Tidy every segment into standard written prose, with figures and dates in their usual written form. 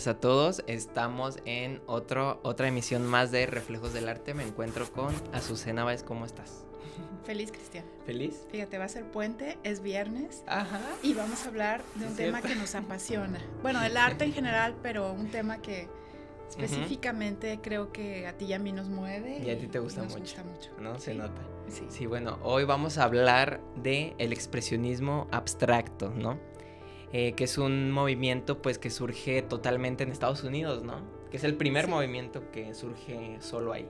buenas a todos. Estamos en otra emisión más de Reflejos del Arte. Me encuentro con Azucena Báez. ¿Cómo estás? Feliz, Cristian. ¿Feliz? Fíjate, va a ser puente, es viernes. Ajá. Y vamos a hablar de un tema que nos apasiona. Bueno, el arte en general, pero un tema que específicamente creo que a ti y a mí nos mueve. Y a ti te gusta nos mucho. Gusta mucho. ¿No? Se ¿Sí? nota. Sí. Sí, bueno, hoy vamos a hablar de el expresionismo abstracto, ¿no? Que es un movimiento pues que surge totalmente en Estados Unidos, ¿no? Que es el primer movimiento que surge solo ahí.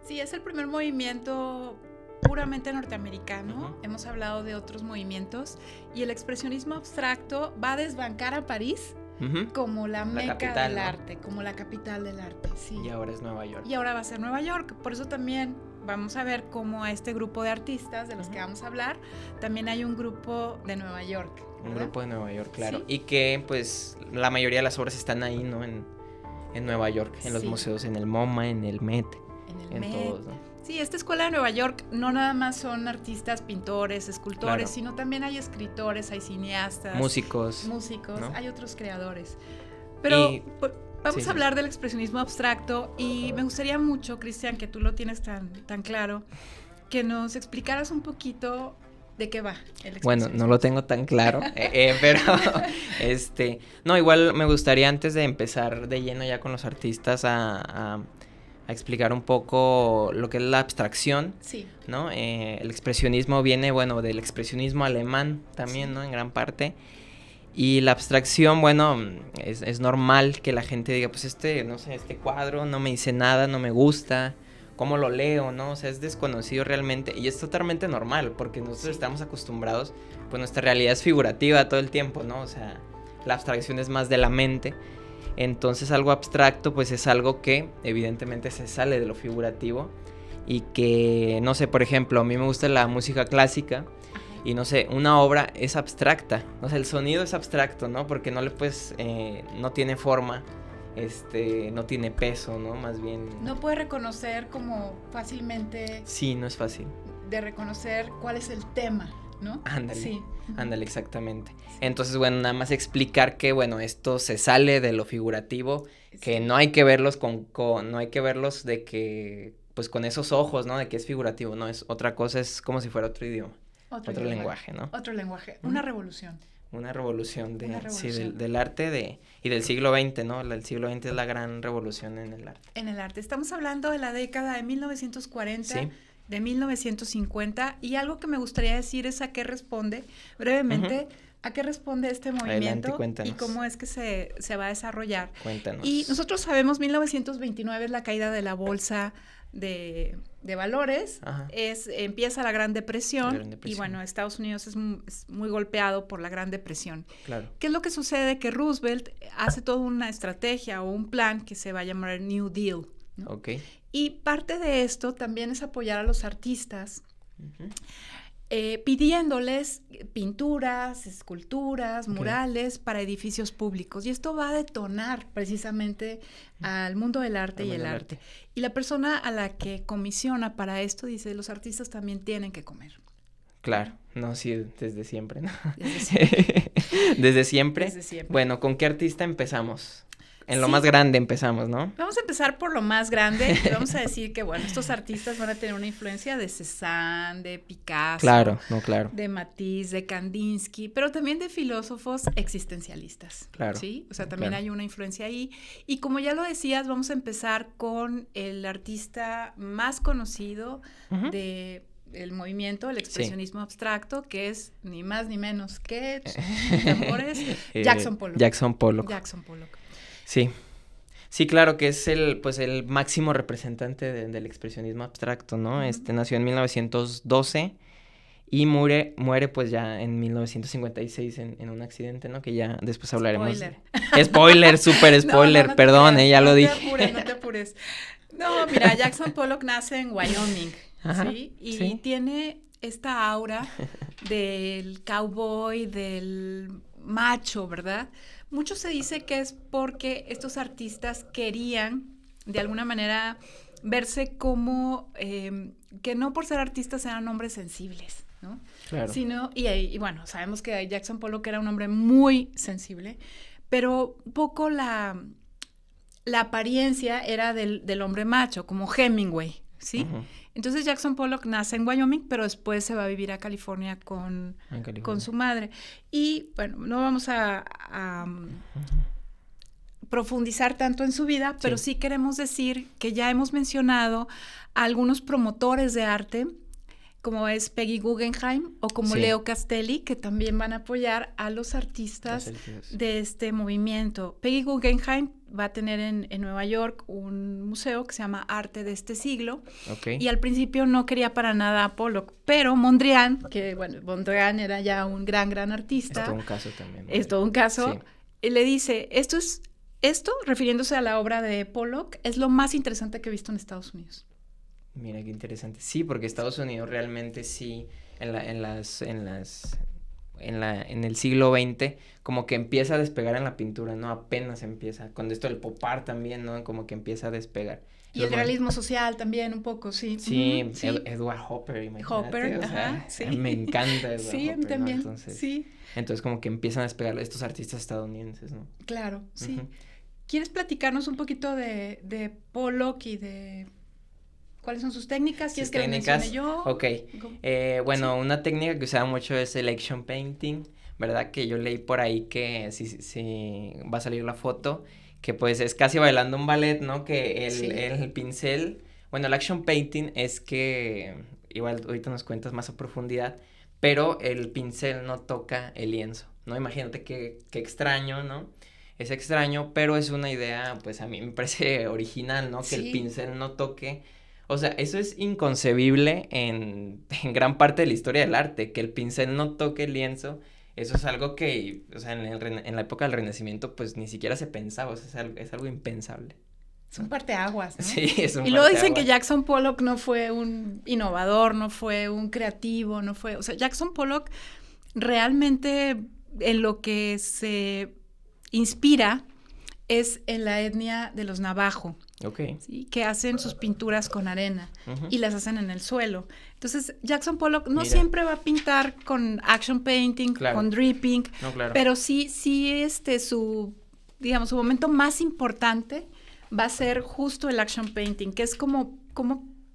Sí, es el primer movimiento puramente norteamericano. Hemos hablado de otros movimientos y el expresionismo abstracto va a desbancar a París como la meca capital, del ¿no? arte, como la capital del arte. Sí. Y ahora es Nueva York. Y ahora va a ser Nueva York. Por eso también vamos a ver cómo a este grupo de artistas de los que vamos a hablar, también hay un grupo de Nueva York, ¿verdad? Un grupo de Nueva York, claro. ¿Sí? Y que pues la mayoría de las obras están ahí, ¿no? En Nueva York, en los museos, en el MoMA, en el Met, en Met. Todos, ¿no? Sí, esta escuela de Nueva York no nada más son artistas, pintores, escultores, Claro. sino también hay escritores, hay cineastas, músicos, ¿no? Hay otros creadores. Pero vamos a hablar del expresionismo abstracto y me gustaría mucho, Cristian, que tú lo tienes tan claro, que nos explicaras un poquito de qué va el expresionismo. Bueno, no lo tengo tan claro, pero no, igual me gustaría antes de empezar de lleno ya con los artistas a explicar un poco lo que es la abstracción, sí, ¿no? El expresionismo viene, bueno, del expresionismo alemán también, sí, ¿no? En gran parte. Y la abstracción, bueno, es normal que la gente diga, pues no sé, este cuadro no me dice nada, no me gusta, ¿cómo lo leo, no? O sea, es desconocido realmente y es totalmente normal porque nosotros estamos acostumbrados, pues nuestra realidad es figurativa todo el tiempo, ¿no? O sea, la abstracción es más de la mente. Entonces algo abstracto pues es algo que evidentemente se sale de lo figurativo y que, no sé, por ejemplo, a mí me gusta la música clásica y no sé, una obra es abstracta, o sea, el sonido es abstracto, ¿no? Porque no le puedes, no tiene forma, no tiene peso, ¿no? Más bien... No puede reconocer como fácilmente... Sí, no es fácil. De reconocer cuál es el tema, ¿no? Ándale, sí. Ándale, exactamente. Entonces, bueno, nada más explicar que, bueno, esto se sale de lo figurativo, que no hay que verlos no hay que verlos de que, pues con esos ojos, ¿no? De que es figurativo, no, es otra cosa, es como si fuera otro idioma, otro lenguaje, ¿no? Otro lenguaje, una revolución. Una revolución sí, del arte y del siglo XX, ¿no? El siglo XX es la gran revolución en el arte. En el arte, estamos hablando de la década de 1940, sí, de 1950, y algo que me gustaría decir es a qué responde, brevemente, a qué responde este movimiento. Adelante, y cómo es que se va a desarrollar. Cuéntanos. Y nosotros sabemos, 1929 es la caída de la bolsa de valores, empieza la Gran Depresión, y bueno, Estados Unidos es muy golpeado por la Gran Depresión. Claro. ¿Qué es lo que sucede? Que Roosevelt hace toda una estrategia o un plan que se va a llamar New Deal, ¿no? Okay. Y parte de esto también es apoyar a los artistas, pidiéndoles pinturas, esculturas, murales para edificios públicos. Y esto va a detonar precisamente al mundo del arte y el arte. Y la persona a la que comisiona para esto dice, los artistas también tienen que comer. Claro, no, sí, desde siempre, ¿no? Desde siempre. ¿Desde siempre? Desde siempre. Bueno, ¿con qué artista empezamos? En lo más grande empezamos, ¿no? Vamos a empezar por lo más grande y vamos a decir que, bueno, estos artistas van a tener una influencia de Cézanne, de Picasso, claro, de Matisse, de Kandinsky, pero también de filósofos existencialistas, claro, ¿sí? O sea, también hay una influencia ahí. Y como ya lo decías, vamos a empezar con el artista más conocido de el movimiento, el expresionismo abstracto, que es ni más ni menos que tambores, Jackson Pollock. Jackson Pollock. Sí, claro que es el máximo representante del expresionismo abstracto, ¿no? Nació en 1912 y muere pues ya en 1956 en un accidente, ¿no? Que ya después hablaremos. Spoiler, súper spoiler, perdón, ya lo dije. No te apures. No, mira, Jackson Pollock nace en Wyoming, ¿sí? Y tiene esta aura del cowboy, del macho, ¿verdad? Mucho se dice que es porque estos artistas querían, de alguna manera, verse como, que no por ser artistas eran hombres sensibles, ¿no? Claro. Sino, y bueno, sabemos que Jackson Pollock era un hombre muy sensible, pero un poco la apariencia era del hombre macho, como Hemingway, ¿sí? Uh-huh. Entonces Jackson Pollock nace en Wyoming, pero después se va a vivir a California con su madre. Y bueno, no vamos a profundizar tanto en su vida, pero sí queremos decir que ya hemos mencionado a algunos promotores de arte, como es Peggy Guggenheim o como Leo Castelli, que también van a apoyar a los artistas de este movimiento. Peggy Guggenheim va a tener en Nueva York un museo que se llama Arte de este siglo. Okay. Y al principio no quería para nada a Pollock, pero Mondrian, que bueno, Mondrian era ya un gran artista. Es todo un caso también. Es todo un caso. Y le dice, esto, refiriéndose a la obra de Pollock, es lo más interesante que he visto en Estados Unidos. Mira qué interesante. Sí, porque Estados Unidos realmente sí, en el siglo XX, como que empieza a despegar en la pintura, ¿no? Apenas empieza. Con esto del pop art también, ¿no? Como que empieza a despegar. Y el realismo social también, un poco, sí. Sí, Edward Hopper, imagínate. Hopper, Me encanta Edward Hopper, también, ¿no? Entonces como que empiezan a despegar estos artistas estadounidenses, ¿no? Claro, sí. ¿Quieres platicarnos un poquito de Pollock y de cuáles son sus técnicas? ¿Quieres que las mencione yo? Ok. Bueno, una técnica que usaba mucho es el action painting, ¿verdad? Que yo leí por ahí que si va a salir la foto, que pues es casi bailando un ballet, ¿no? Que el pincel, bueno, el action painting es que, igual ahorita nos cuentas más a profundidad, pero el pincel no toca el lienzo, ¿no? Imagínate qué extraño, ¿no? Es extraño, pero es una idea, pues a mí me parece original, ¿no? Que el pincel no toque. O sea, eso es inconcebible en gran parte de la historia del arte, que el pincel no toque el lienzo. Eso es algo que, o sea, en la época del Renacimiento, pues ni siquiera se pensaba, o sea, es algo impensable. Es un parteaguas, ¿no? Sí, es un parteaguas. Y luego dicen que Jackson Pollock no fue un innovador, no fue un creativo, no fue... O sea, Jackson Pollock realmente en lo que se inspira es en la etnia de los Navajo. Okay. ¿Sí? Que hacen sus pinturas con arena y las hacen en el suelo. Entonces, Jackson Pollock no siempre va a pintar con action painting, con dripping, pero sí, su momento más importante va a ser justo el action painting, que es como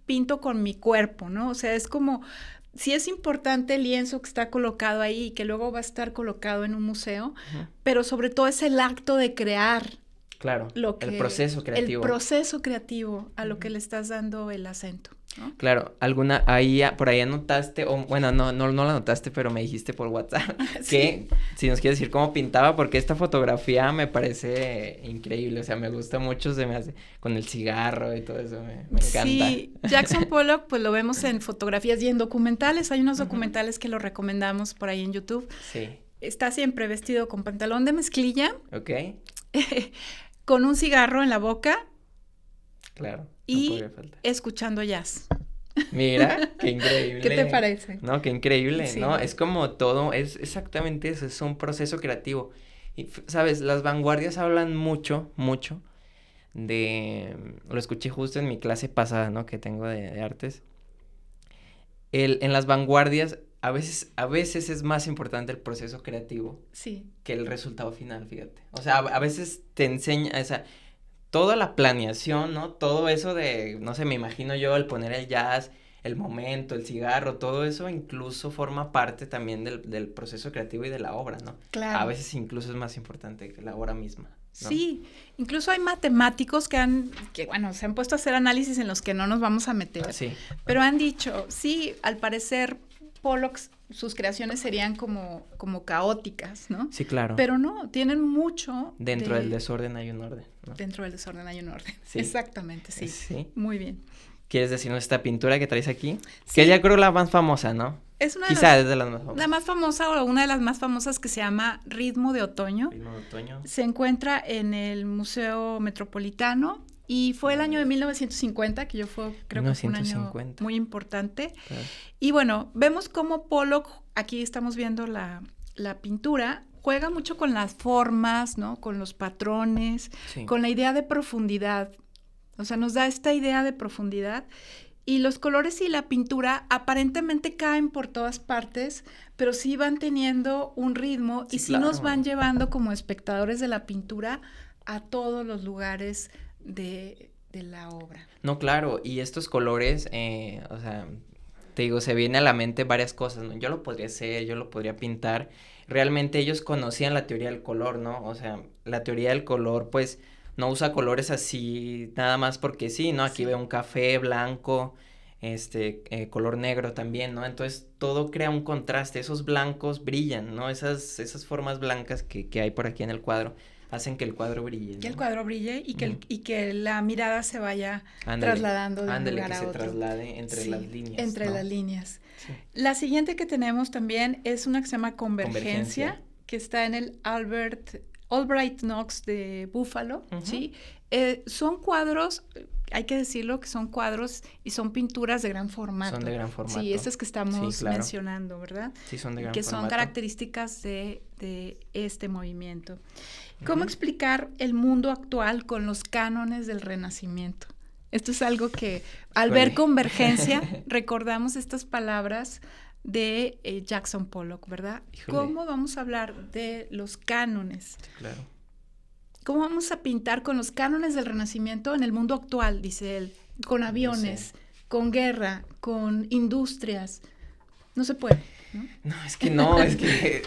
pinto con mi cuerpo, ¿no? O sea, es como, sí es importante el lienzo que está colocado ahí y que luego va a estar colocado en un museo, pero sobre todo es el acto de crear. Claro, el proceso creativo. El proceso creativo a lo que le estás dando el acento, ¿no? Claro, por ahí anotaste, o bueno, no la anotaste, pero me dijiste por WhatsApp que si nos quieres decir cómo pintaba, porque esta fotografía me parece increíble, o sea, me gusta mucho, se me hace con el cigarro y todo eso, me encanta. Sí, Jackson Pollock, pues lo vemos en fotografías y en documentales, hay unos documentales que lo recomendamos por ahí en YouTube. Sí. Está siempre vestido con pantalón de mezclilla. Ok. Con un cigarro en la boca. Claro. Y escuchando jazz. Mira, qué increíble. ¿Qué te parece? No, qué increíble, sí. ¿No? Es como todo, es exactamente eso, es un proceso creativo. Y, ¿sabes? Las vanguardias hablan mucho lo escuché justo en mi clase pasada, ¿no? Que tengo de artes. En las vanguardias, a veces es más importante el proceso creativo que el resultado final, fíjate. O sea, a veces te enseña, o sea, toda la planeación, ¿no? Todo eso de, no sé, me imagino yo, el poner el jazz, el momento, el cigarro, todo eso incluso forma parte también del proceso creativo y de la obra, ¿no? Claro. A veces incluso es más importante que la obra misma, ¿no? Sí, incluso hay matemáticos que se han puesto a hacer análisis en los que no nos vamos a meter. Sí. Pero han dicho, sí, al parecer Pollock, sus creaciones serían como caóticas, ¿no? Sí, claro. Pero no, tienen mucho Dentro del desorden hay un orden, ¿no? Dentro del desorden hay un orden. Sí. Exactamente, sí. Sí. Muy bien. ¿Quieres decirnos esta pintura que traes aquí? Sí. Que ya creo la más famosa, ¿no? Es una Quizá es de las más famosas. La más famosa o una de las más famosas que se llama Ritmo de Otoño. Ritmo de Otoño. Se encuentra en el Museo Metropolitano y fue el año de 1950, que creo que fue un año muy importante. Claro. Y bueno, vemos cómo Pollock, aquí estamos viendo la pintura, juega mucho con las formas, ¿no? Con los patrones, con la idea de profundidad. O sea, nos da esta idea de profundidad Y los colores y la pintura aparentemente caen por todas partes, pero sí van teniendo un ritmo y sí nos van llevando como espectadores de la pintura a todos los lugares de la obra. No, claro, y estos colores, o sea, te digo, se viene a la mente varias cosas, ¿no? Yo lo podría hacer, yo lo podría pintar. Realmente ellos conocían la teoría del color, ¿no? O sea, la teoría del color, pues, no usa colores así nada más porque sí, ¿no? Aquí veo un café blanco, color negro también, ¿no? Entonces, todo crea un contraste, esos blancos brillan, ¿no? Esas formas blancas que hay por aquí en el cuadro hacen que el cuadro brille, ¿no? Que el cuadro brille y que la mirada se vaya trasladando de un lugar a otro. Que se traslade entre las líneas. Entre las líneas. Sí. La siguiente que tenemos también es una que se llama Convergencia. Que está en el Albright Knox de Buffalo, ¿sí? Son cuadros, hay que decirlo, que son cuadros y son pinturas de gran formato. Son de gran formato. Sí, estas que estamos mencionando, ¿verdad? Sí, son de gran formato. Que son características de este movimiento. ¿Cómo explicar el mundo actual con los cánones del Renacimiento? Esto es algo que, al ver Convergencia, recordamos estas palabras de Jackson Pollock, ¿verdad? Híjole. ¿Cómo vamos a hablar de los cánones? Sí, claro. ¿Cómo vamos a pintar con los cánones del Renacimiento en el mundo actual? Dice él, con aviones, con guerra, con industrias. No se puede, ¿no? No, es que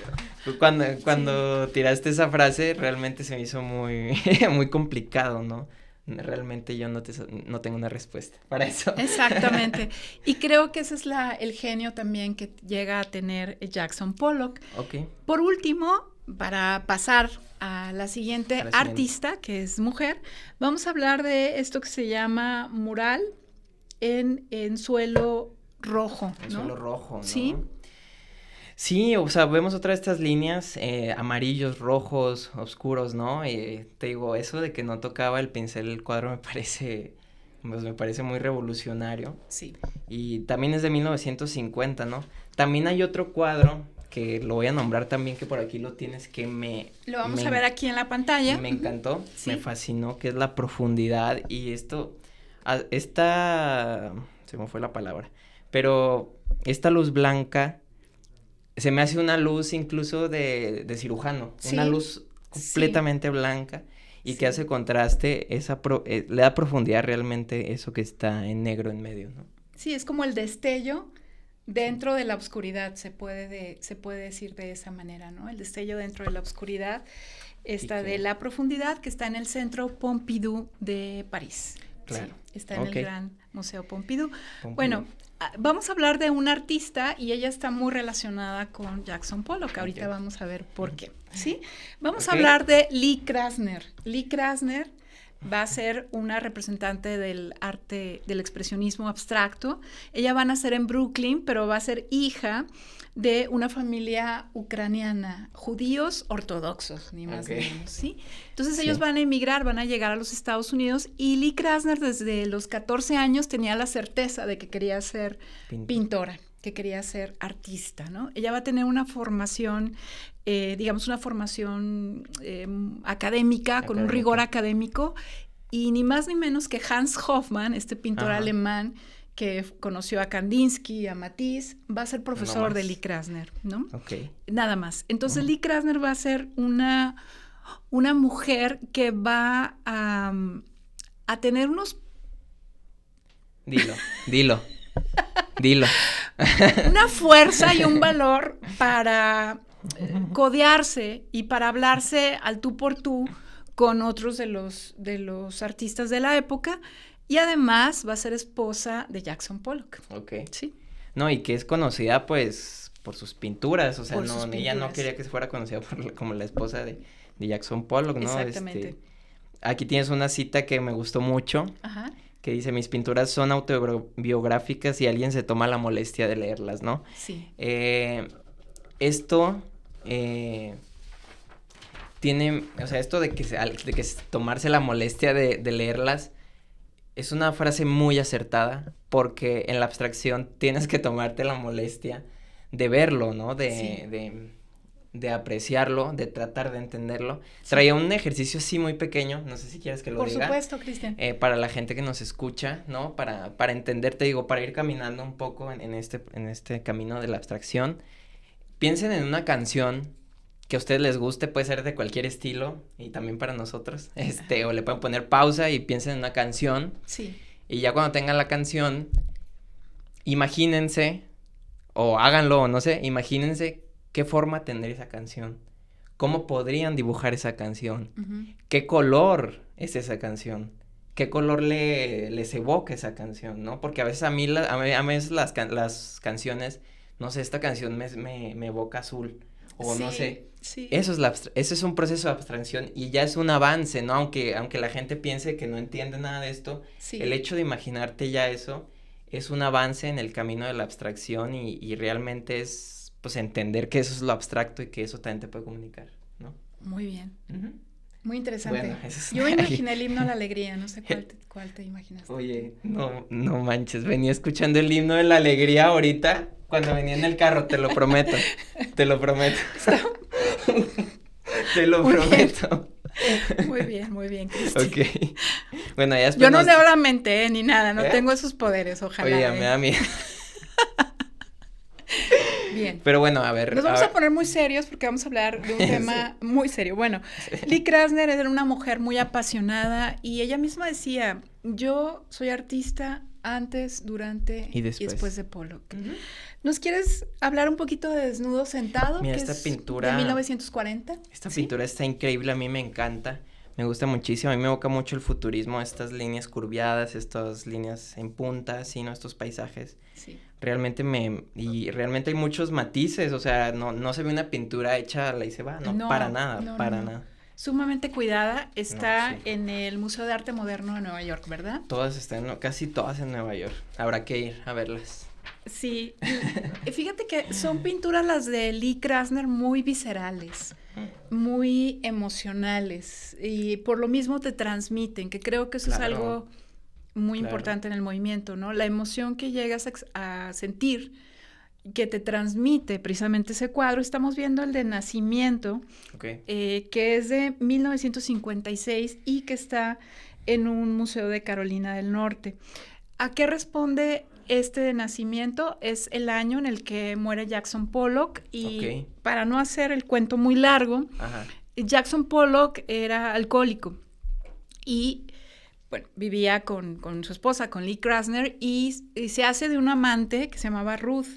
cuando tiraste esa frase realmente se me hizo muy, muy complicado, ¿no? Realmente yo no tengo una respuesta para eso. Exactamente. Y creo que ese es el genio también que llega a tener Jackson Pollock. Okay. Por último, para pasar a la siguiente artista, que es mujer, vamos a hablar de esto que se llama mural en suelo rojo, ¿no? En suelo rojo, ¿no? Sí. Sí, o sea, vemos otra de estas líneas, amarillos, rojos, oscuros, ¿no? Te digo, eso de que no tocaba el pincel el cuadro me parece muy revolucionario. Sí. Y también es de 1950, ¿no? También hay otro cuadro que lo voy a nombrar también, que por aquí lo tienes, que lo vamos a ver aquí en la pantalla. Me encantó, sí. Me fascinó, que es la profundidad y se me fue la palabra, pero esta luz blanca se me hace una luz incluso de cirujano, una luz completamente blanca y que hace contraste, le da profundidad realmente eso que está en negro en medio, ¿no? Sí, es como el destello dentro de la oscuridad, se puede decir de esa manera, ¿no? El destello dentro de la oscuridad, de la profundidad que está en el Centro Pompidou de París. Claro. Sí, está en el Gran Museo Pompidou. Bueno, vamos a hablar de una artista y ella está muy relacionada con Jackson Pollock. Ahorita vamos a ver por qué, ¿sí? Vamos a hablar de Lee Krasner. Lee Krasner va a ser una representante del arte, del expresionismo abstracto. Ella va a nacer en Brooklyn, pero va a ser hija de una familia ucraniana, judíos ortodoxos, ni más ni menos, ¿sí? Entonces ellos van a emigrar, van a llegar a los Estados Unidos y Lee Krasner desde los 14 años tenía la certeza de que quería ser pintora, que quería ser artista, ¿no? Ella va a tener una formación, académica, con un rigor académico, y ni más ni menos que Hans Hofmann, este pintor alemán, que conoció a Kandinsky, a Matisse, va a ser profesor de Lee Krasner, ¿no? Okay. Nada más. Entonces, Lee Krasner va a ser una mujer que va a tener unos... Dilo. Una fuerza y un valor para codearse y para hablarse al tú por tú con otros de los artistas de la época. Y además va a ser esposa de Jackson Pollock. Ok. Sí. No, y que es conocida, pues, por sus pinturas. O sea, ella no quería que se fuera conocida como la esposa de Jackson Pollock, ¿no? Exactamente. Aquí tienes una cita que me gustó mucho. Ajá. Que dice, mis pinturas son autobiográficas y alguien se toma la molestia de leerlas, ¿no? Sí. Esto tiene, o sea, esto de que tomarse la molestia de leerlas, es una frase muy acertada, porque en la abstracción tienes que tomarte la molestia de verlo, ¿no? De de apreciarlo, de tratar de entenderlo. Traía un ejercicio así muy pequeño, no sé si quieres que lo diga. Por supuesto, Cristian. Para la gente que nos escucha, ¿no? Para entender, te digo, para ir caminando un poco en este camino de la abstracción. Piensen en una canción que a ustedes les guste, puede ser de cualquier estilo, y también para nosotros, o le pueden poner pausa y piensen en una canción. Sí. Y ya cuando tengan la canción, imagínense, o háganlo, o no sé, imagínense qué forma tendría esa canción, cómo podrían dibujar esa canción, qué color es esa canción, qué color les evoca esa canción, ¿no? Porque a veces a veces las canciones, no sé, esta canción me evoca azul, o sí, no sé. Sí. Eso es un proceso de abstracción y ya es un avance, ¿no? Aunque la gente piense que no entiende nada de esto, sí, el hecho de imaginarte ya eso es un avance en el camino de la abstracción y realmente es, pues, entender que eso es lo abstracto y que eso también te puede comunicar, ¿no? Muy bien. Muy interesante. Bueno, yo me imaginé el himno a la alegría, no sé cuál te imaginaste. Oye, no manches, venía escuchando el himno de la alegría ahorita cuando venía en el carro, te lo prometo. Te lo prometo. Te lo prometo. Muy bien, Cristian. Ok. Bueno, ya después yo no leo la mente, ni nada, no tengo esos poderes, ojalá. Oye, me da miedo. Bien. Pero bueno, a ver. Nos vamos a poner muy serios porque vamos a hablar de un tema muy serio. Bueno, Lee Krasner era una mujer muy apasionada y ella misma decía, yo soy artista antes, durante y después de Pollock. ¿Nos quieres hablar un poquito de Desnudo Sentado? Mira, esta pintura de 1940. Esta pintura está increíble, a mí me encanta. Me gusta muchísimo, a mí me evoca mucho el futurismo, estas líneas curviadas, estas líneas en punta, así, ¿no? Estos paisajes. Sí. Realmente realmente hay muchos matices, o sea, no se ve una pintura hecha, la hice va, no, para nada, nada. Sumamente cuidada, está en el Museo de Arte Moderno de Nueva York, ¿verdad? Casi todas en Nueva York, habrá que ir a verlas. Sí, fíjate que son pinturas las de Lee Krasner muy viscerales, muy emocionales y por lo mismo te transmiten, que creo que eso es algo muy importante en el movimiento, ¿no? La emoción que llegas a sentir, que te transmite precisamente ese cuadro. Estamos viendo el de Nacimiento, que es de 1956 y que está en un museo de Carolina del Norte. ¿A qué responde este de Nacimiento? Es el año en el que muere Jackson Pollock y para no hacer el cuento muy largo, Jackson Pollock era alcohólico y bueno, vivía con su esposa, con Lee Krasner, y se hace de un amante que se llamaba Ruth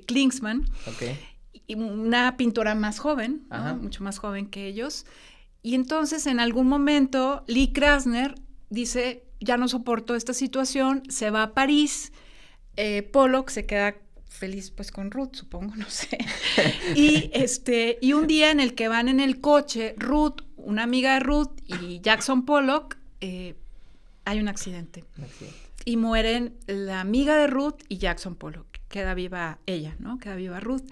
Klingsman, y una pintora más joven, ¿no? Mucho más joven que ellos, y entonces en algún momento Lee Krasner dice, ya no soporto esta situación, se va a París, Pollock se queda feliz pues con Ruth, supongo, no sé, y un día en el que van en el coche, Ruth, una amiga de Ruth y Jackson Pollock, hay un accidente. Y mueren la amiga de Ruth y Jackson Pollock. Queda viva ella, ¿no? Queda viva Ruth.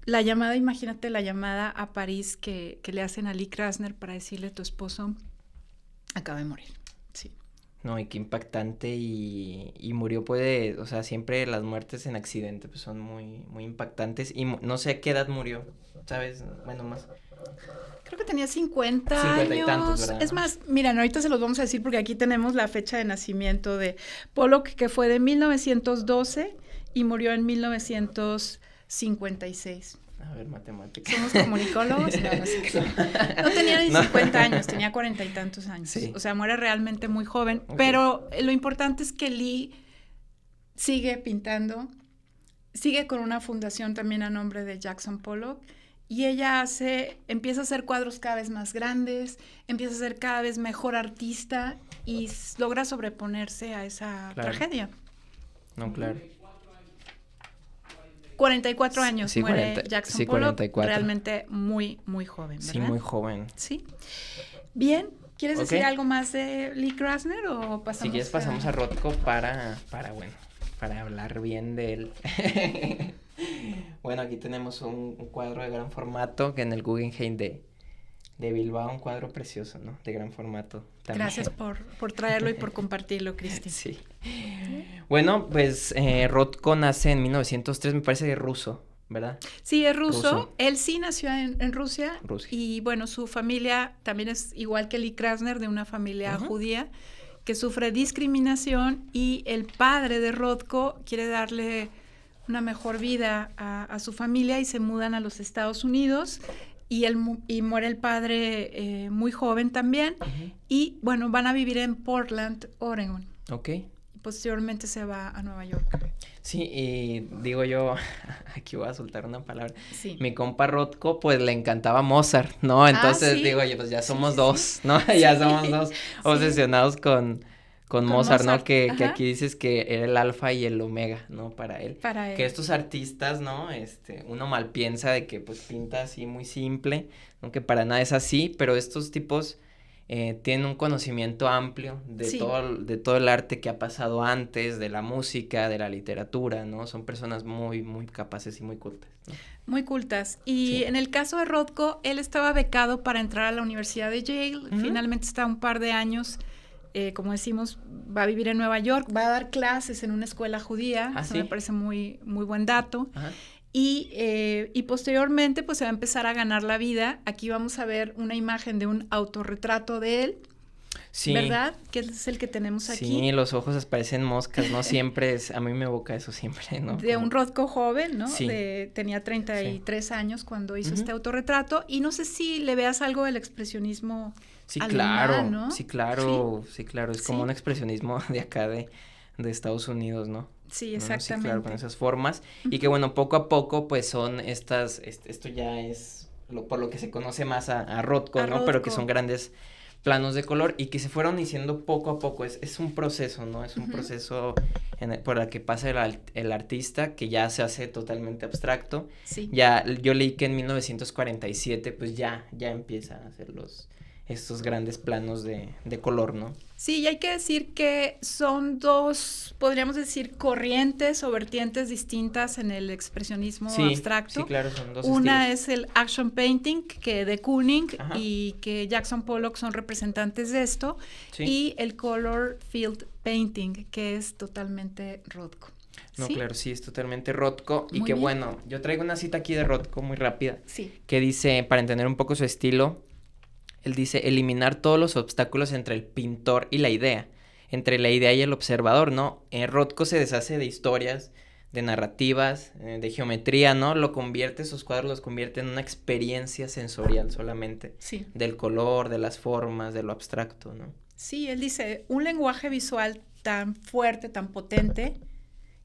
La llamada, imagínate la llamada a París que le hacen a Lee Krasner para decirle, tu esposo acaba de morir. Sí. No, y qué impactante y murió, o sea, siempre las muertes en accidente pues son muy, muy impactantes y no sé a qué edad murió, ¿sabes? Bueno, más. Creo que tenía 50 años. Y tantos, ¿verdad? Es más, miren, ahorita se los vamos a decir porque aquí tenemos la fecha de nacimiento de Pollock, que fue de 1912 y murió en 1956. A ver, matemáticas. Somos comunicólogos. No tenía ni 50 años, tenía 40 y tantos años. Sí. O sea, muere realmente muy joven. Pero lo importante es que Lee sigue pintando, sigue con una fundación también a nombre de Jackson Pollock. Y ella empieza a hacer cuadros cada vez más grandes, empieza a ser cada vez mejor artista y logra sobreponerse a esa tragedia. No, claro. 44 años muere Jackson Pollock, realmente muy, muy joven, ¿verdad? Sí, muy joven. Sí. Bien, ¿quieres decir algo más de Lee Krasner o pasamos? Si quieres pasamos a Rothko para hablar bien de él. Bueno, aquí tenemos un cuadro de gran formato que en el Guggenheim de Bilbao, un cuadro precioso, ¿no? De gran formato también. Gracias por traerlo y por compartirlo, Cristian. Sí. Bueno, pues Rothko nace en 1903, me parece ruso. ¿verdad? Sí, es ruso. Él sí nació en Rusia. Rusia. Y bueno, su familia también es igual que Lee Krasner, de una familia judía que sufre discriminación, y el padre de Rothko quiere darle una mejor vida a su familia y se mudan a los Estados Unidos. Y muere el padre muy joven también. Y bueno, van a vivir en Portland, Oregon. Ok. Y posteriormente se va a Nueva York. Sí, y digo yo, aquí voy a soltar una palabra. Sí. Mi compa Rothko, pues le encantaba Mozart, ¿no? Entonces ¿sí? digo, oye, pues ya somos dos, ¿no? Ya somos dos obsesionados con Mozart, ¿no? Que aquí dices que era el alfa y el omega, ¿no? Para él. Que estos artistas, ¿no? Uno mal piensa de que pues pinta así muy simple, aunque para nada es así, pero estos tipos tienen un conocimiento amplio de todo el arte que ha pasado antes, de la música, de la literatura, ¿no? Son personas muy, muy capaces y muy cultas, ¿no? Muy cultas. Y en el caso de Rothko, él estaba becado para entrar a la Universidad de Yale. Finalmente está un par de años, como decimos, va a vivir en Nueva York, va a dar clases en una escuela judía. Eso me parece muy, muy buen dato. Y posteriormente pues se va a empezar a ganar la vida. Aquí vamos a ver una imagen de un autorretrato de él, ¿verdad? Que es el que tenemos aquí. Sí, los ojos parecen moscas, ¿no? Siempre a mí me evoca eso siempre, ¿no? De un Rothko joven, ¿no? Sí. Tenía 33 años cuando hizo este autorretrato, y no sé si le veas algo del expresionismo alemán, ¿no? Sí, claro, es como un expresionismo de acá de Estados Unidos, ¿no? Sí, exactamente. Sí, claro, con esas formas, y que bueno, poco a poco pues son estas, esto ya es por lo que se conoce más a Rothko, ¿no? Pero que son grandes planos de color y que se fueron diciendo poco a poco, es un proceso, ¿no? Es un proceso por el que pasa el artista, que ya se hace totalmente abstracto. Sí. Ya, yo leí que en 1947 pues ya empiezan a hacer estos grandes planos de color, ¿no? Sí, y hay que decir que son dos, podríamos decir, corrientes o vertientes distintas en el expresionismo abstracto. Sí, claro, son dos Una estilos. es el action painting, que de Kooning y que Jackson Pollock son representantes de esto, y el color field painting, que es totalmente Rothko. No, claro, sí, es totalmente Rothko. Y que bueno, yo traigo una cita aquí de Rothko muy rápida, que dice, para entender un poco su estilo, él dice, eliminar todos los obstáculos entre el pintor y la idea, entre la idea y el observador, ¿no? Rothko se deshace de historias, de narrativas, de geometría, ¿no? Sus cuadros los convierte en una experiencia sensorial solamente, del color, de las formas, de lo abstracto, ¿no? Sí, él dice, un lenguaje visual tan fuerte, tan potente,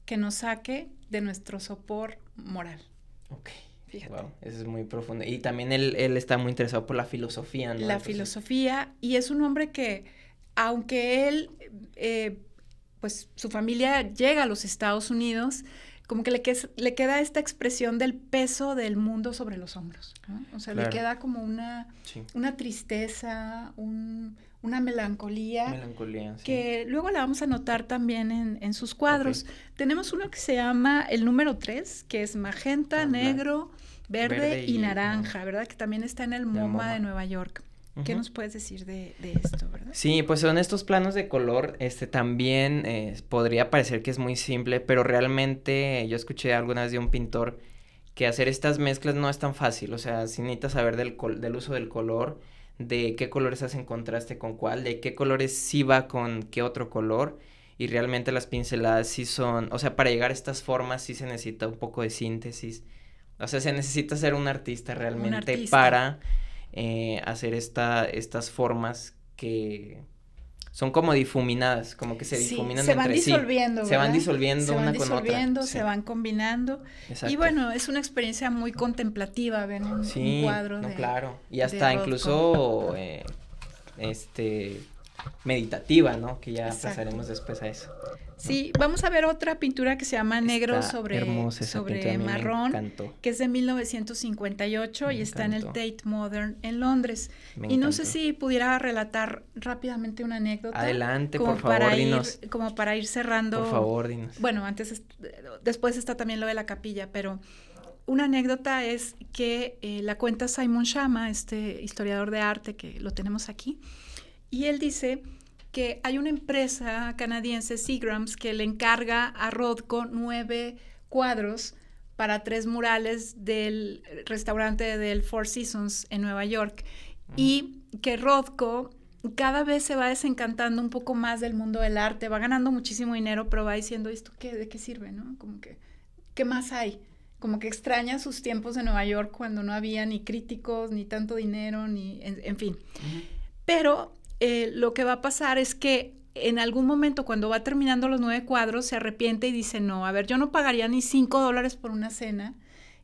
que nos saque de nuestro sopor moral. Ok. Fíjate. Wow, eso es muy profundo. Y también él está muy interesado por la filosofía, ¿no? Filosofía, y es un hombre que, aunque él, pues su familia llega a los Estados Unidos, como que le queda esta expresión del peso del mundo sobre los hombros, ¿no? O sea, le queda como una tristeza, una melancolía, que luego la vamos a notar también en sus cuadros. Tenemos uno que se llama el número 3, que es magenta, negro, verde y naranja, ¿verdad? Que también está en el MoMA de Nueva York. ¿Qué nos puedes decir de esto, verdad? Sí, pues son estos planos de color, también podría parecer que es muy simple, pero realmente yo escuché alguna vez de un pintor que hacer estas mezclas no es tan fácil, o sea, sí necesitas saber del uso del color, de qué colores hacen contraste con cuál, de qué colores sí va con qué otro color, y realmente las pinceladas sí son, o sea, para llegar a estas formas sí se necesita un poco de síntesis, o sea, se necesita ser un artista realmente para hacer estas formas que son como difuminadas, como que se difuminan entre sí. Se van disolviendo una con otra. Se van combinando. Exacto. Y bueno, es una experiencia muy contemplativa ver un cuadro de claro. Y hasta incluso meditativa, ¿no? Que ya pasaremos después a eso, ¿no? Sí, vamos a ver otra pintura que se llama Negro sobre marrón, que es de 1958 y está en el Tate Modern en Londres. Y no sé si pudiera relatar rápidamente una anécdota. Adelante, por favor, dinos. Como para ir cerrando. Por favor, dinos. Bueno, después está también lo de la capilla, pero una anécdota es que la cuenta Simon Schama, este historiador de arte que lo tenemos aquí, y él dice que hay una empresa canadiense, Seagrams, que le encarga a Rothko 9 cuadros para 3 murales del restaurante del Four Seasons en Nueva York, y que Rothko cada vez se va desencantando un poco más del mundo del arte, va ganando muchísimo dinero, pero va diciendo, ¿esto qué? ¿De qué sirve, no? Como que, ¿qué más hay? Como que extraña sus tiempos de Nueva York cuando no había ni críticos, ni tanto dinero, ni en fin. Pero lo que va a pasar es que en algún momento, cuando va terminando los 9 cuadros, se arrepiente y dice, no, a ver, yo no pagaría ni $5 por una cena,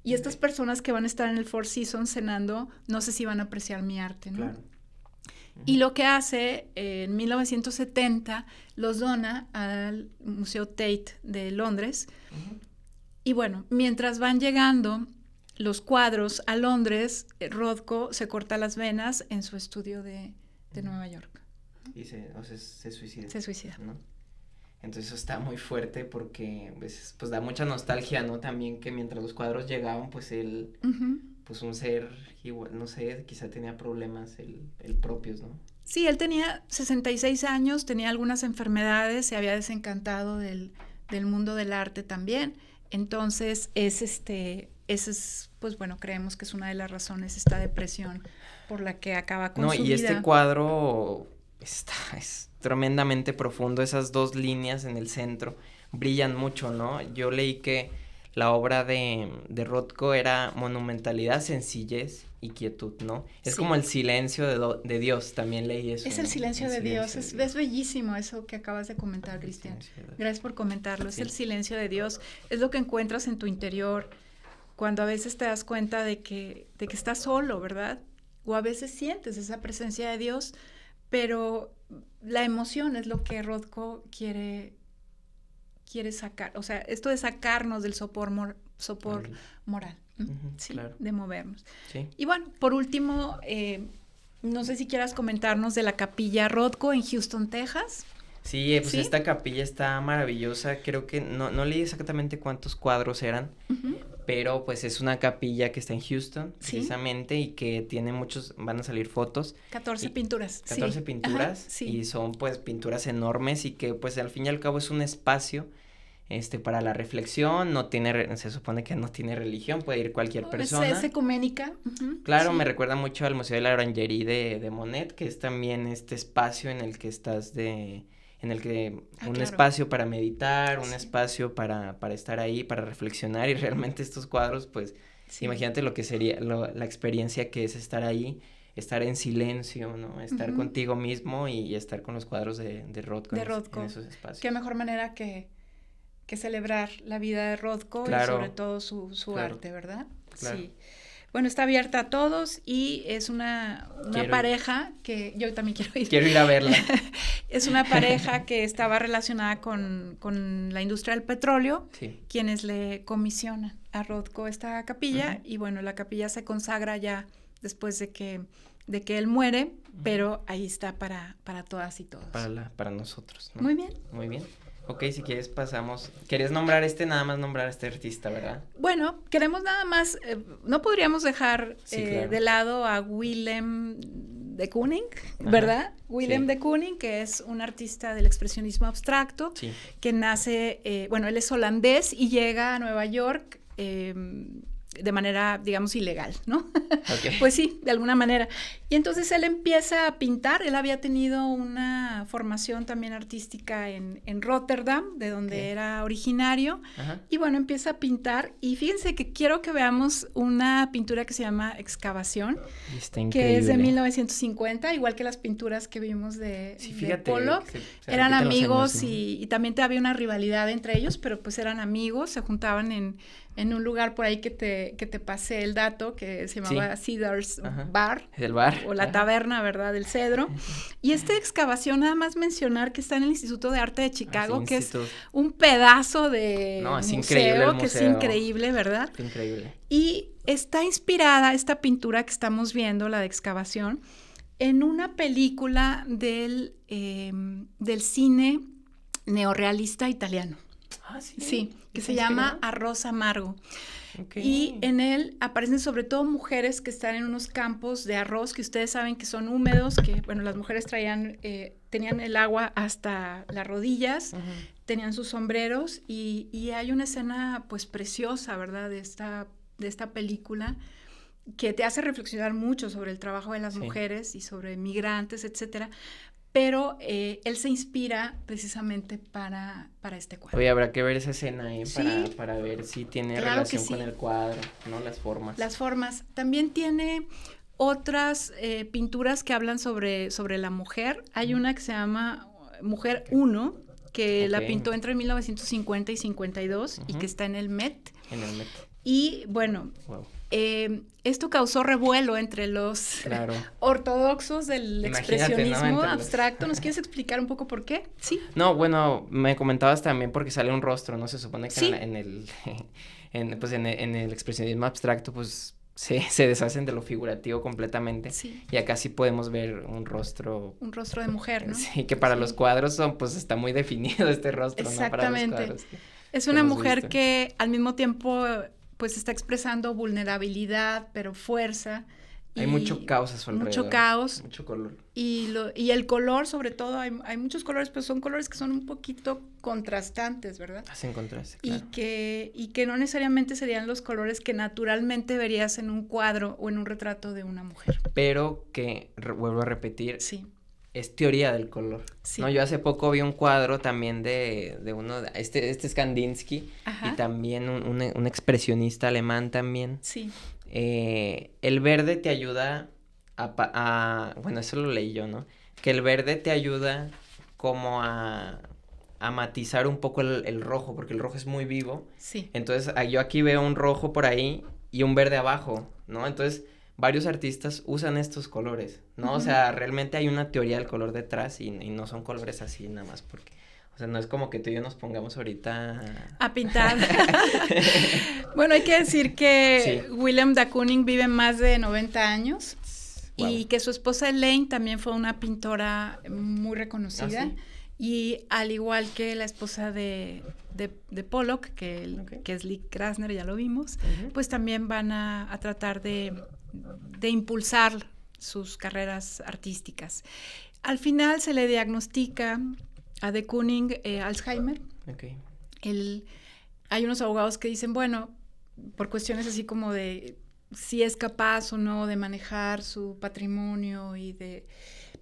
y estas personas que van a estar en el Four Seasons cenando, no sé si van a apreciar mi arte, ¿no? Claro. Y lo que hace, en 1970, los dona al Museo Tate de Londres. Y bueno, mientras van llegando los cuadros a Londres, Rothko se corta las venas en su estudio de Nueva York. Y se suicida. Se suicida. ¿No? Entonces eso está muy fuerte porque pues da mucha nostalgia, ¿no? También que mientras los cuadros llegaban, pues él, pues un ser igual, no sé, quizá tenía problemas el propios, ¿no? Sí, él tenía 66 años, tenía algunas enfermedades, se había desencantado del mundo del arte también. Entonces ese es, pues bueno, creemos que es una de las razones, esta depresión por la que acaba con su vida. No, y este cuadro es tremendamente profundo, esas 2 líneas en el centro brillan mucho, ¿no? Yo leí que la obra de Rothko era monumentalidad, sencillez y quietud, ¿no? Es como el silencio de Dios, también leí eso. Es el silencio de Dios, es bellísimo eso que acabas de comentar, Cristian. Gracias por comentarlo, es el silencio de Dios, es lo que encuentras en tu interior, cuando a veces te das cuenta de que estás solo, ¿verdad? O a veces sientes esa presencia de Dios, pero la emoción es lo que Rothko quiere sacar, o sea, esto de sacarnos del sopor moral, sí, claro, de movernos. Sí. Y bueno, por último, no sé si quieras comentarnos de la capilla Rothko en Houston, Texas. Sí, pues esta capilla está maravillosa, creo que no leí exactamente cuántos cuadros eran, pero pues es una capilla que está en Houston, precisamente, y que tiene van a salir fotos. 14 pinturas. 14 pinturas, y son pues pinturas enormes, y que pues al fin y al cabo es un espacio para la reflexión, se supone que no tiene religión, puede ir cualquier persona. Es ecuménica. Claro, me recuerda mucho al Museo de la Orangerie de Monet, que es también este espacio en el que espacio para meditar, un espacio para estar ahí, para reflexionar, y realmente estos cuadros, pues, imagínate lo que sería la experiencia que es estar ahí, estar en silencio, ¿no? Estar contigo mismo y estar con los cuadros de Rothko. En esos espacios. Qué mejor manera que celebrar la vida de Rothko, claro, y sobre todo su arte, ¿verdad? Claro. Sí. Bueno, está abierta a todos y es una pareja que yo también quiero ir. Quiero ir a verla. Es una pareja que estaba relacionada con la industria del petróleo, quienes le comisionan a Rothko esta capilla, y bueno, la capilla se consagra ya después de que él muere, pero ahí está para todas y todos. Para nosotros, ¿no? Muy bien. Muy bien. Ok, si quieres pasamos. ¿Querías nombrar nada más nombrar a este artista, verdad? Bueno, queremos nada más, no podríamos dejar claro, de lado a Willem de Kooning, ¿verdad? Willem de Kooning, que es un artista del expresionismo abstracto, que nace, él es holandés y llega a Nueva York de manera, digamos, ilegal, ¿no? Okay. Pues sí, de alguna manera. Y entonces él empieza a pintar. Él había tenido una formación también artística en Rotterdam, de donde era originario. Y bueno, empieza a pintar. Y fíjense que quiero que veamos una pintura que se llama Excavación, que es de 1950, igual que las pinturas que vimos de Pollock. Eran amigos y también había una rivalidad entre ellos, pero pues eran amigos, se juntaban en un lugar por ahí que te pasé el dato, que se llamaba Cedars Bar. El bar. O la taberna, ¿verdad? Del Cedro. Y esta excavación, nada más mencionar que está en el Instituto de Arte de Chicago, que es un pedazo de museo, que es increíble, ¿verdad? Es increíble. Y está inspirada esta pintura que estamos viendo, la de Excavación, en una película del cine neorrealista italiano. Ah, sí. Sí, que se llama Arroz Amargo. Okay. Y en él aparecen sobre todo mujeres que están en unos campos de arroz que ustedes saben que son húmedos, que, bueno, las mujeres tenían el agua hasta las rodillas, tenían sus sombreros y hay una escena, pues, preciosa, ¿verdad?, de esta película que te hace reflexionar mucho sobre el trabajo de las mujeres y sobre migrantes, etcétera. Pero él se inspira precisamente para este cuadro. Oye, habrá que ver esa escena ahí Sí, para ver si tiene claro relación que sí. con el cuadro, ¿no? Las formas. Las formas. También tiene otras pinturas que hablan sobre la mujer. Hay una que se llama Mujer 1, que la pintó entre 1950 y 52 y que está en el Met. En el Met. Y bueno, esto causó revuelo entre los ortodoxos del expresionismo abstracto. ¿Nos quieres explicar un poco por qué? Sí. No, bueno, me comentabas también porque sale un rostro, ¿no? Se supone que en el expresionismo abstracto, pues se deshacen de lo figurativo completamente. Sí. Y acá sí podemos ver un rostro. Un rostro de mujer, ¿no? Sí, que para los cuadros pues está muy definido este rostro, exactamente, ¿no? Para los cuadros es una mujer que al mismo tiempo pues está expresando vulnerabilidad, pero fuerza. Hay mucho caos a su alrededor. Mucho caos. Mucho color. Y el color, sobre todo, hay muchos colores, pero son colores que son un poquito contrastantes, ¿verdad? Hacen contraste, claro. Y que no necesariamente serían los colores que naturalmente verías en un cuadro o en un retrato de una mujer. Pero que, vuelvo a repetir, es teoría del color. Sí. ¿No? Yo hace poco vi un cuadro también de uno, este es Kandinsky, y también un expresionista alemán también. Sí. El verde te ayuda bueno, eso lo leí yo, ¿no? Que el verde te ayuda como a matizar un poco el rojo, porque el rojo es muy vivo. Sí. Entonces, yo aquí veo un rojo por ahí y un verde abajo, ¿no? Entonces, varios artistas usan estos colores, ¿no? O sea, realmente hay una teoría del color detrás y no son colores así nada más porque... O sea, no es como que tú y yo nos pongamos ahorita... a pintar. Bueno, hay que decir que Willem de Kooning vive más de 90 años y que su esposa Elaine también fue una pintora muy reconocida. ¿Ah, sí? Y al igual que la esposa de Pollock, que es Lee Krasner, ya lo vimos, pues también van a tratar de impulsar sus carreras artísticas. Al final se le diagnostica a de Kooning Alzheimer. Hay unos abogados que dicen, bueno, por cuestiones así como de si es capaz o no de manejar su patrimonio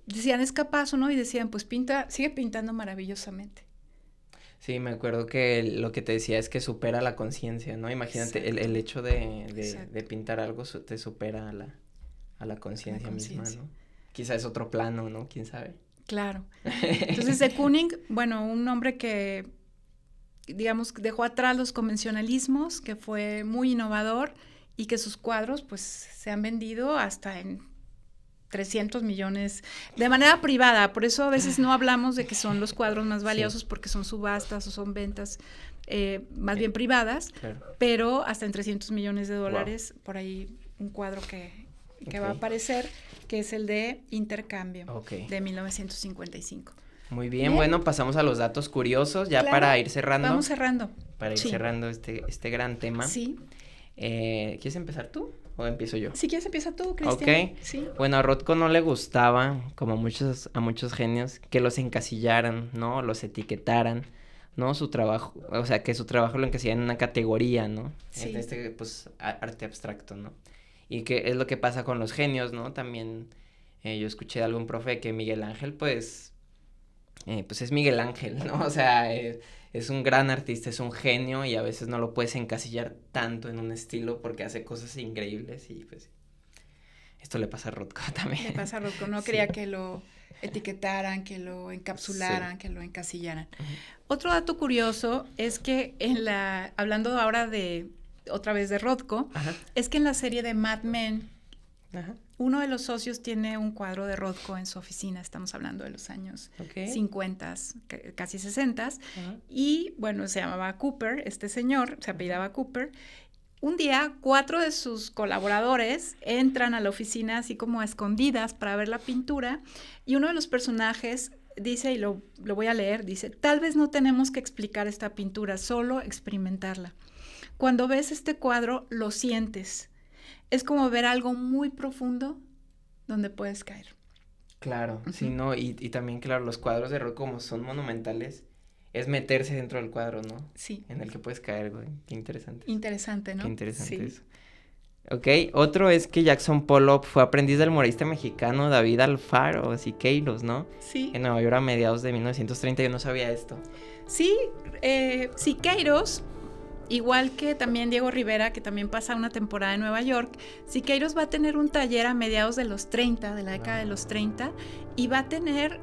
decían, ¿es capaz o no? Y decían, pues sigue pintando maravillosamente. Sí, me acuerdo que lo que te decía es que supera la conciencia, ¿no? Imagínate, el hecho de pintar algo te supera a la conciencia misma, ¿no? Quizá es otro plano, ¿no? ¿Quién sabe? Claro. Entonces, de Kooning, bueno, un hombre que, digamos, dejó atrás los convencionalismos, que fue muy innovador y que sus cuadros, pues, se han vendido hasta en 300 millones de manera privada. Por eso a veces no hablamos de que son los cuadros más valiosos porque son subastas o son ventas más bien privadas, pero hasta en 300 millones de dólares, por ahí un cuadro que va a aparecer, que es el de Intercambio, de 1955. Muy bien, bueno, pasamos a los datos curiosos, ya para ir cerrando. Vamos cerrando. Para ir cerrando este gran tema. Sí. ¿Quieres empezar tú o empiezo yo? Si quieres empieza tú, Cristian. Ok. Sí. Bueno, a Rothko no le gustaba, como a muchos genios, que los encasillaran, ¿no? Los etiquetaran, ¿no? Su trabajo, o sea, que su trabajo lo encasillaran en una categoría, ¿no? Sí. Pues, arte abstracto, ¿no? Y que es lo que pasa con los genios, ¿no? También yo escuché de algún profe que Miguel Ángel, pues es Miguel Ángel, ¿no? O sea, es un gran artista, es un genio y a veces no lo puedes encasillar tanto en un estilo porque hace cosas increíbles y pues esto le pasa a Rothko también. Le pasa a Rothko, no quería que lo etiquetaran, que lo encapsularan, que lo encasillaran. Otro dato curioso es que hablando ahora otra vez de Rothko, es que en la serie de Mad Men, uno de los socios tiene un cuadro de Rothko en su oficina, estamos hablando de los años 50, casi 60, y bueno, se llamaba Cooper, este señor, se apellidaba Cooper. Un día, 4 de sus colaboradores entran a la oficina así como a escondidas para ver la pintura, y uno de los personajes dice, y lo voy a leer, dice, tal vez no tenemos que explicar esta pintura, solo experimentarla. Cuando ves este cuadro, lo sientes. Es como ver algo muy profundo donde puedes caer. Claro, sí, ¿no? Y también, claro, los cuadros de Rothko como son monumentales, es meterse dentro del cuadro, ¿no? Sí. En el que puedes caer, güey. Qué interesante. Interesante, ¿no? Qué interesante sí. eso. Ok, otro es que Jackson Pollock fue aprendiz del muralista mexicano David Alfaro Siqueiros, ¿no? Sí. En Nueva York a mediados de 1930, yo no sabía esto. Sí, Siqueiros, igual que también Diego Rivera, que también pasa una temporada en Nueva York, Siqueiros va a tener un taller a mediados de los 30, de la década de los 30, y va a tener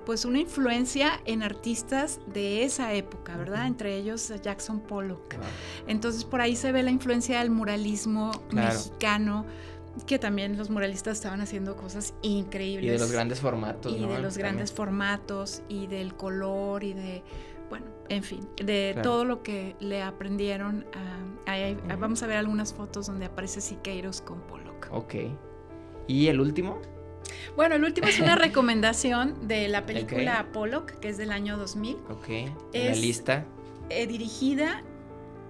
pues una influencia en artistas de esa época, ¿verdad? Entre ellos Jackson Pollock. Entonces por ahí se ve la influencia del muralismo mexicano, que también los muralistas estaban haciendo cosas increíbles. Y de los grandes formatos, ¿no? Y de los grandes formatos, y del color, y de, bueno, en fin, de todo lo que le aprendieron. Vamos a ver algunas fotos donde aparece Siqueiros con Pollock. Ok. ¿Y el último? Bueno, el último es una recomendación de la película Pollock, que es del año 2000. Ok, en la lista. Dirigida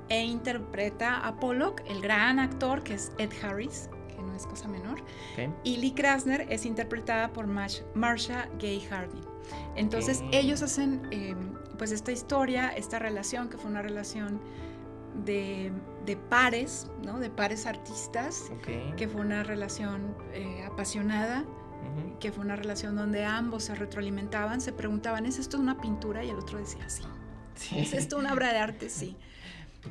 e interpreta a Pollock, el gran actor que es Ed Harris, que no es cosa menor. Okay. Y Lee Krasner es interpretada por Marcia Gay Harden. Entonces ellos hacen pues esta historia, esta relación, que fue una relación de pares, ¿no? De pares artistas, que fue una relación apasionada, que fue una relación donde ambos se retroalimentaban, se preguntaban, ¿es esto una pintura? Y el otro decía, sí. ¿Es esto una obra de arte? Sí.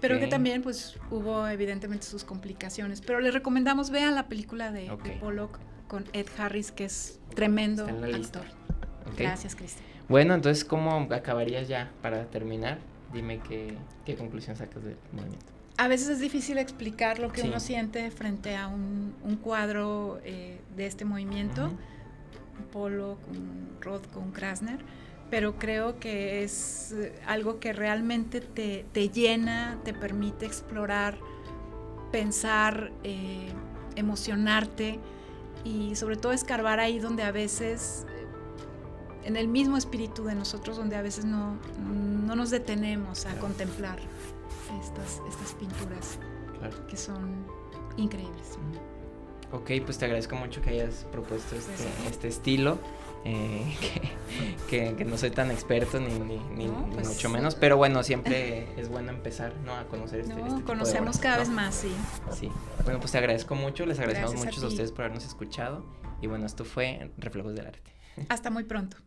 Pero que también pues hubo evidentemente sus complicaciones. Pero les recomendamos, vean la película de Pollock con Ed Harris, que es tremendo actor. Gracias, Cristian. Bueno, entonces, ¿cómo acabarías ya para terminar? Dime qué conclusión sacas del movimiento. A veces es difícil explicar lo que uno siente frente a un cuadro de este movimiento, un Pollock, un Rothko, un Krasner, pero creo que es algo que realmente te llena, te permite explorar, pensar, emocionarte y sobre todo escarbar ahí donde a veces, en el mismo espíritu de nosotros, donde a veces no nos detenemos a contemplar estas pinturas que son increíbles. Ok, pues te agradezco mucho que hayas propuesto este estilo, que no soy tan experto ni pues, mucho menos, pero bueno, siempre es bueno empezar, ¿no? A conocer este tipo conocemos de cada vez más, sí. Sí, bueno, pues te agradezco mucho, les agradecemos mucho a ustedes por habernos escuchado, y bueno, esto fue Reflejos del Arte. Hasta muy pronto.